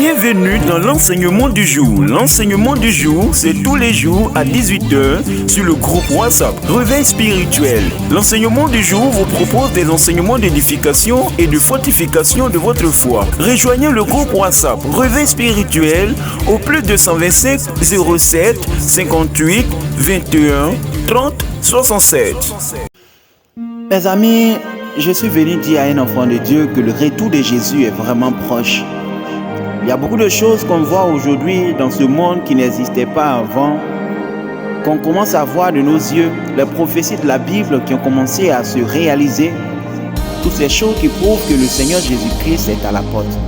Bienvenue dans l'enseignement du jour. L'enseignement du jour, c'est tous les jours à 18h sur le groupe WhatsApp Réveil spirituel. L'enseignement du jour vous propose des enseignements d'édification et de fortification de votre foi. Rejoignez le groupe WhatsApp Réveil spirituel au plus 225 07 58 21 30 67. Mes amis, je suis venu dire à un enfant de Dieu que le retour de Jésus est vraiment proche. Il y a beaucoup de choses qu'on voit aujourd'hui dans ce monde qui n'existaient pas avant, qu'on commence à voir de nos yeux, les prophéties de la Bible qui ont commencé à se réaliser, toutes ces choses qui prouvent que le Seigneur Jésus-Christ est à la porte.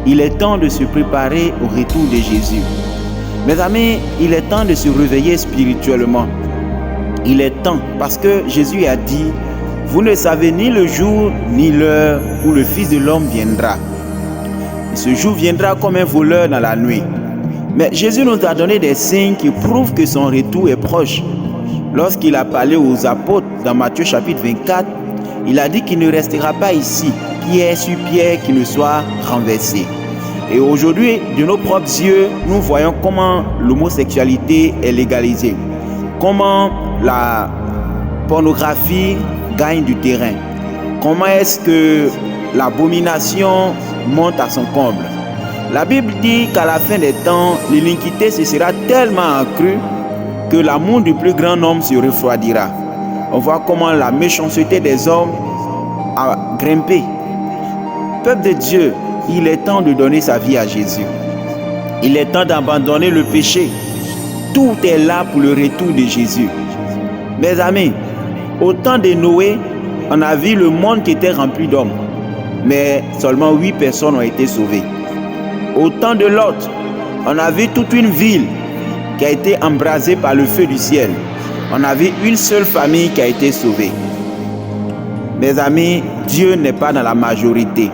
Il est temps de se préparer au retour de Jésus. Mes amis, il est temps de se réveiller spirituellement. Il est temps parce que Jésus a dit: vous ne savez ni le jour ni l'heure où le Fils de l'homme viendra. Et ce jour viendra comme un voleur dans la nuit. Mais Jésus nous a donné des signes qui prouvent que son retour est proche. Lorsqu'il a parlé aux apôtres dans Matthieu chapitre 24, il a dit qu'il ne restera pas ici, pierre sur pierre, qui ne soit renversé. Et aujourd'hui, de nos propres yeux, nous voyons comment l'homosexualité est légalisée, comment la pornographie gagne du terrain, comment est-ce que l'abomination monte à son comble. La Bible dit qu'à la fin des temps, l'iniquité se sera tellement accrue que l'amour du plus grand homme se refroidira. On voit comment la méchanceté des hommes a grimpé. Peuple de Dieu, il est temps de donner sa vie à Jésus. Il est temps d'abandonner le péché. Tout est là pour le retour de Jésus. Mes amis, au temps de Noé, on a vu le monde qui était rempli d'hommes, mais seulement 8 personnes ont été sauvées. Au temps de Lot, on a vu toute une ville qui a été embrasée par le feu du ciel. On a vu une seule famille qui a été sauvée. Mes amis, Dieu n'est pas dans la majorité.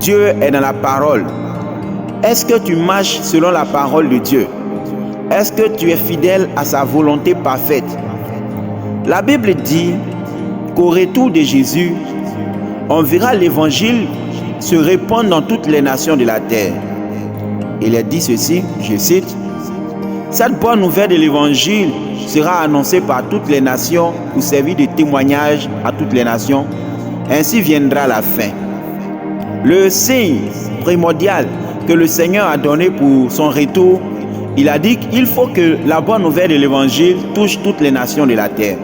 Dieu est dans la parole. Est-ce que tu marches selon la parole de Dieu? Est-ce que tu es fidèle à sa volonté parfaite? La Bible dit qu'au retour de Jésus, on verra l'évangile se répandre dans toutes les nations de la terre. Il est dit ceci, je cite: cette bonne nouvelle de l'évangile sera annoncée par toutes les nations pour servir de témoignage à toutes les nations. Ainsi viendra la fin. Le signe primordial que le Seigneur a donné pour son retour, il a dit qu'il faut que la bonne nouvelle de l'évangile touche toutes les nations de la terre.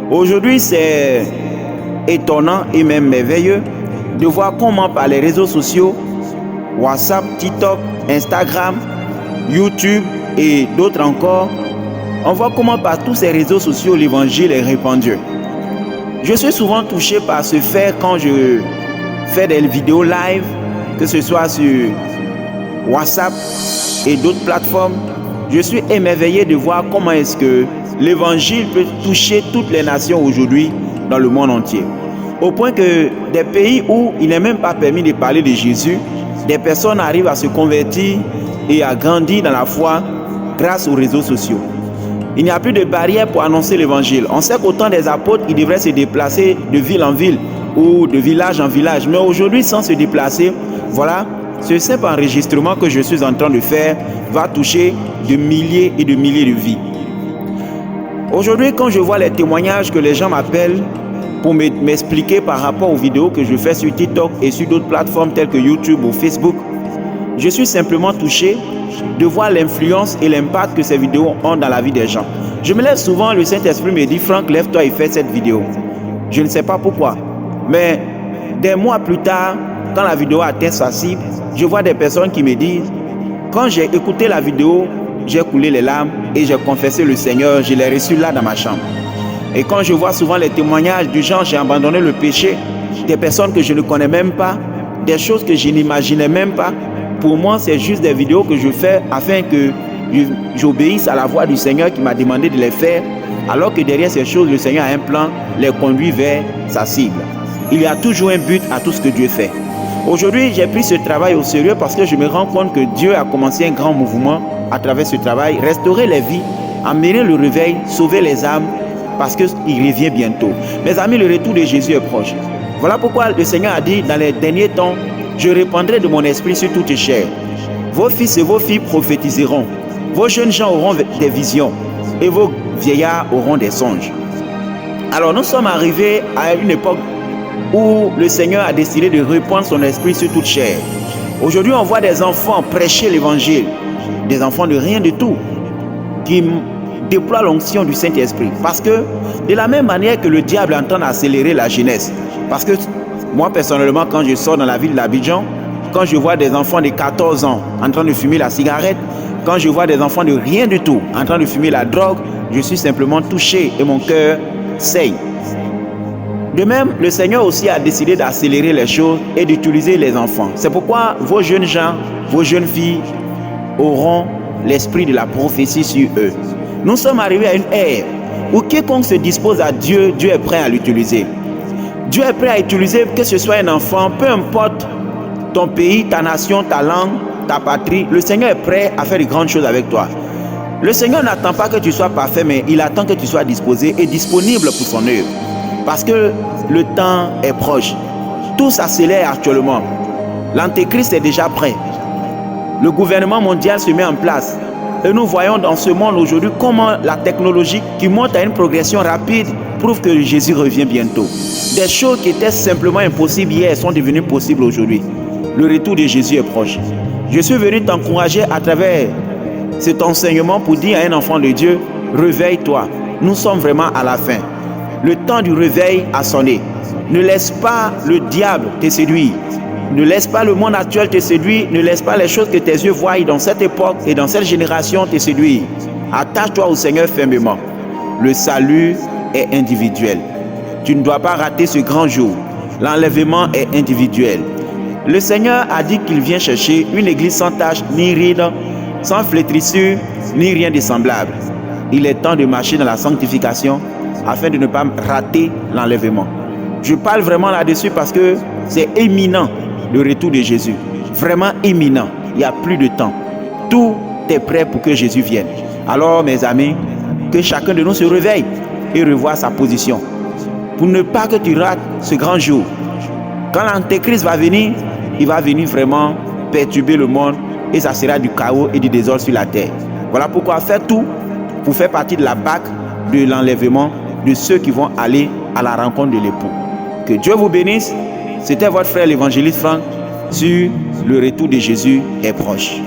Aujourd'hui, c'est étonnant et même merveilleux de voir comment par les réseaux sociaux, WhatsApp, TikTok, Instagram, YouTube et d'autres encore, on voit comment par tous ces réseaux sociaux l'évangile est répandu. Je suis souvent touché par ce fait quand je fais des vidéos live, que ce soit sur WhatsApp et d'autres plateformes. Je suis émerveillé de voir comment est-ce que l'évangile peut toucher toutes les nations aujourd'hui dans le monde entier. Au point que des pays où il n'est même pas permis de parler de Jésus, des personnes arrivent à se convertir et à grandir dans la foi grâce aux réseaux sociaux. Il n'y a plus de barrière pour annoncer l'évangile. On sait qu'au temps des apôtres, ils devraient se déplacer de ville en ville ou de village en village. Mais aujourd'hui, sans se déplacer, voilà, ce simple enregistrement que je suis en train de faire va toucher de milliers et de milliers de vies. Aujourd'hui, quand je vois les témoignages que les gens m'appellent pour m'expliquer par rapport aux vidéos que je fais sur TikTok et sur d'autres plateformes telles que YouTube ou Facebook, je suis simplement touché de voir l'influence et l'impact que ces vidéos ont dans la vie des gens. Je me lève souvent, le Saint-Esprit me dit: Franck, lève-toi et fais cette vidéo. Je ne sais pas pourquoi, mais des mois plus tard, quand la vidéo atteint sa cible, je vois des personnes qui me disent: quand j'ai écouté la vidéo, j'ai coulé les larmes et j'ai confessé le Seigneur, je l'ai reçu là dans ma chambre. Et quand je vois souvent les témoignages du genre: j'ai abandonné le péché, des personnes que je ne connais même pas, des choses que je n'imaginais même pas, pour moi c'est juste des vidéos que je fais afin que j'obéisse à la voix du Seigneur qui m'a demandé de les faire, alors que derrière ces choses, le Seigneur a un plan, les conduit vers sa cible. Il y a toujours un but à tout ce que Dieu fait. Aujourd'hui, j'ai pris ce travail au sérieux parce que je me rends compte que Dieu a commencé un grand mouvement à travers ce travail, restaurer les vies, amener le réveil, sauver les âmes, parce qu'il revient bientôt. Mes amis, le retour de Jésus est proche. Voilà pourquoi le Seigneur a dit dans les derniers temps je répandrai de mon esprit sur toute chair. Vos fils et vos filles prophétiseront. Vos jeunes gens auront des visions et vos vieillards auront des songes. Alors nous sommes arrivés à une époque où le Seigneur a décidé de répandre son esprit sur toute chair. Aujourd'hui, on voit des enfants prêcher l'évangile, des enfants de rien du tout, qui déploient l'onction du Saint-Esprit. Parce que de la même manière que le diable est en train d'accélérer la jeunesse, parce que moi personnellement, quand je sors dans la ville d'Abidjan, quand je vois des enfants de 14 ans en train de fumer la cigarette, quand je vois des enfants de rien du tout en train de fumer la drogue, je suis simplement touché et mon cœur saigne. De même, le Seigneur aussi a décidé d'accélérer les choses et d'utiliser les enfants. C'est pourquoi vos jeunes gens, vos jeunes filles auront l'esprit de la prophétie sur eux. Nous sommes arrivés à une ère où quiconque se dispose à Dieu, Dieu est prêt à l'utiliser. Dieu est prêt à utiliser que ce soit un enfant, peu importe ton pays, ta nation, ta langue, ta patrie, le Seigneur est prêt à faire de grandes choses avec toi. Le Seigneur n'attend pas que tu sois parfait, mais il attend que tu sois disposé et disponible pour son œuvre. Parce que le temps est proche. Tout s'accélère actuellement. L'Antéchrist est déjà prêt. Le gouvernement mondial se met en place. Et nous voyons dans ce monde aujourd'hui comment la technologie qui monte à une progression rapide prouve que Jésus revient bientôt. Des choses qui étaient simplement impossibles hier sont devenues possibles aujourd'hui. Le retour de Jésus est proche. Je suis venu t'encourager à travers cet enseignement pour dire à un enfant de Dieu, réveille-toi. Nous sommes vraiment à la fin. Le temps du réveil a sonné. Ne laisse pas le diable te séduire. Ne laisse pas le monde actuel te séduire. Ne laisse pas les choses que tes yeux voient dans cette époque et dans cette génération te séduire. Attache-toi au Seigneur fermement. Le salut est individuel. Tu ne dois pas rater ce grand jour. L'enlèvement est individuel. Le Seigneur a dit qu'il vient chercher une église sans tache, ni ride, sans flétrissure, ni rien de semblable. Il est temps de marcher dans la sanctification afin de ne pas rater l'enlèvement. Je parle vraiment là-dessus parce que c'est imminent le retour de Jésus. Vraiment imminent. Il n'y a plus de temps. Tout est prêt pour que Jésus vienne. Alors mes amis, que chacun de nous se réveille et revoie sa position. Pour ne pas que tu rates ce grand jour. Quand l'Antéchrist va venir, il va venir vraiment perturber le monde et ça sera du chaos et du désordre sur la terre. Voilà pourquoi faire tout pour faire partie de la BAC de l'enlèvement de ceux qui vont aller à la rencontre de l'époux. Que Dieu vous bénisse. C'était votre frère l'évangéliste Franck sur le retour de Jésus est proche.